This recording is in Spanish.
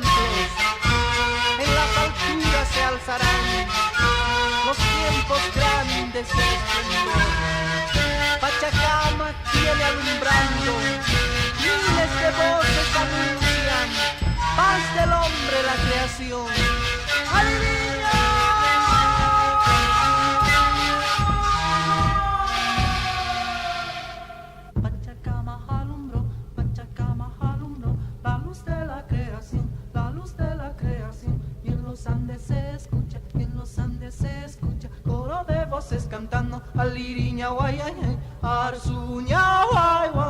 templos, en las alturas se alzarán los tiempos grandes del esplendor. Pachacama tiene alumbrando, miles de voces anuncian paz del hombre la creación. ¡Aleluya! Pachacama alumbró, la luz de la creación, la luz de la creación. Y en los Andes se escucha, y en los Andes se escucha coro de voces cantando, aliriña guay, ay, ay, arzuña guay, guay.